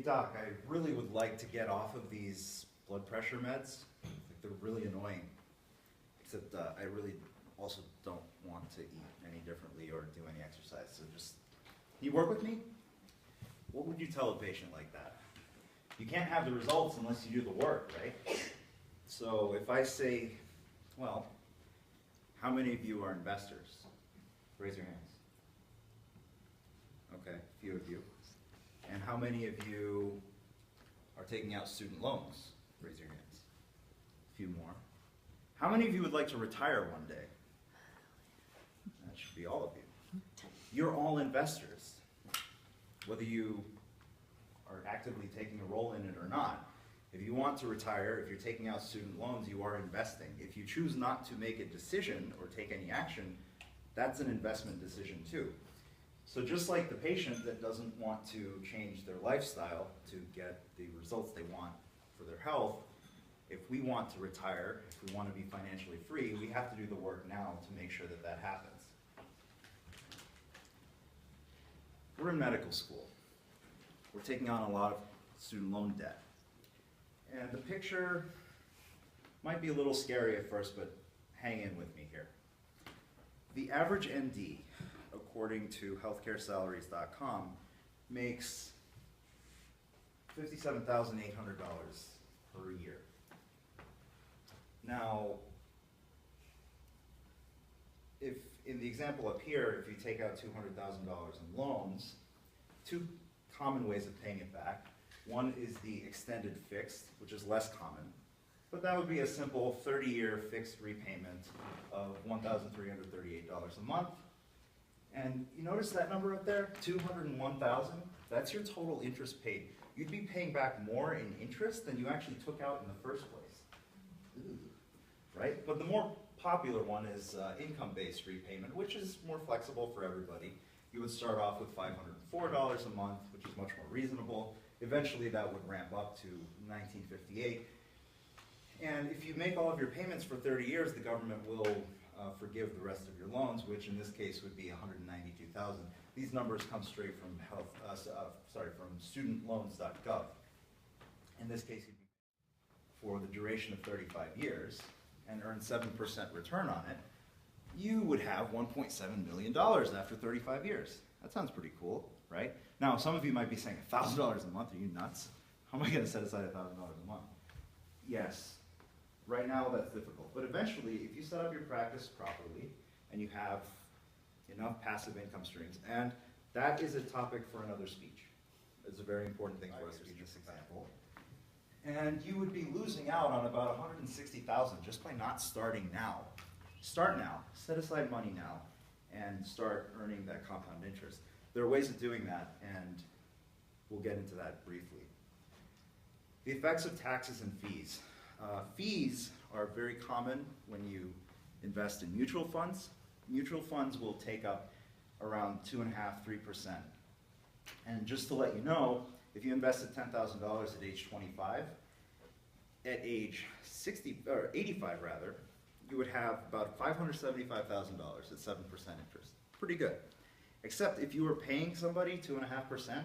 doc, I really would like to get off of these blood pressure meds. Like, they're really annoying. Except I really also don't want to eat any differently or do any exercise. So just, can you work with me? What would you tell a patient like that? You can't have the results unless you do the work, right? So if I say, well, how many of you are investors? Raise your hands. Okay, a few of you. And how many of you are taking out student loans? Raise your hands. A few more. How many of you would like to retire one day? That should be all of you. You're all investors. Whether you are actively taking a role in it or not, if you want to retire, if you're taking out student loans, you are investing. If you choose not to make a decision or take any action, that's an investment decision too. So just like the patient that doesn't want to change their lifestyle to get the results they want for their health, if we want to retire, if we want to be financially free, we have to do the work now to make sure that that happens. We're in medical school. We're taking on a lot of student loan debt. And the picture might be a little scary at first, but hang in with me here. The average MD, according to healthcaresalaries.com, makes $57,800 per year. Now, if in the example up here, if you take out $200,000 in loans, two common ways of paying it back. One is the extended fixed, which is less common, but that would be a simple 30-year fixed repayment of $1,338 a month. And you notice that number up there, $201,000? That's your total interest paid. You'd be paying back more in interest than you actually took out in the first place. Ooh. Right? But the more popular one is income-based repayment, which is more flexible for everybody. You would start off with $504 a month, which is much more reasonable. Eventually that would ramp up to $1,958. And if you make all of your payments for 30 years, the government will forgive the rest of your loans, which in this case would be $192,000. These numbers come straight from from studentloans.gov. In this case, you'd be for the duration of 35 years and earn 7% return on it, you would have $1.7 million after 35 years. That sounds pretty cool, right? Now, some of you might be saying, $1,000 a month, are you nuts? How am I going to set aside $1,000 a month? Yes, right now that's difficult. But eventually, if you set up your practice properly and you have enough passive income streams, and that is a topic for another speech. It's a very important thing for us to use this example. And you would be losing out on about $160,000 just by not starting now. Start now, set aside money now, and start earning that compound interest. There are ways of doing that, and we'll get into that briefly. The effects of taxes and fees. Fees are very common when you invest in mutual funds. Mutual funds will take up around 2.5–3%. And just to let you know, if you invested $10,000 at age 25, at age 60 or 85 rather, you would have about $575,000 at 7% interest. Pretty good. Except if you were paying somebody 2.5%,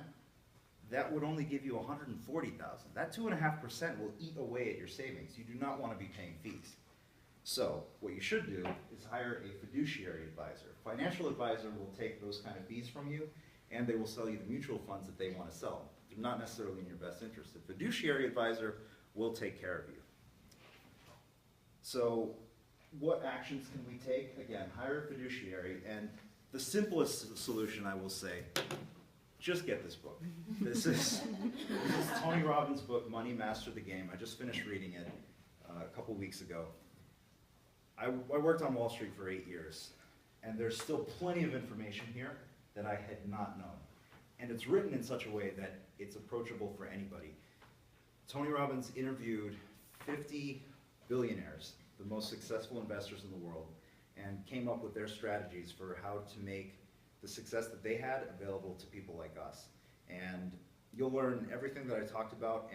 that would only give you $140,000. That 2.5% will eat away at your savings. You do not want to be paying fees. So what you should do is hire a fiduciary advisor. Financial advisor will take those kind of fees from you, and they will sell you the mutual funds that they want to sell. They're not necessarily in your best interest. A fiduciary advisor will take care of you. So what actions can we take? Again, hire a fiduciary, and the simplest solution, I will say, just get this book. This is Tony Robbins' book, Money Master the Game. I just finished reading it a couple weeks ago. I worked on Wall Street for 8 years, and there's still plenty of information here that I had not known. And it's written in such a way that it's approachable for anybody. Tony Robbins interviewed 50 billionaires, the most successful investors in the world, and came up with their strategies for how to make the success that they had available to people like us. And you'll learn everything that I talked about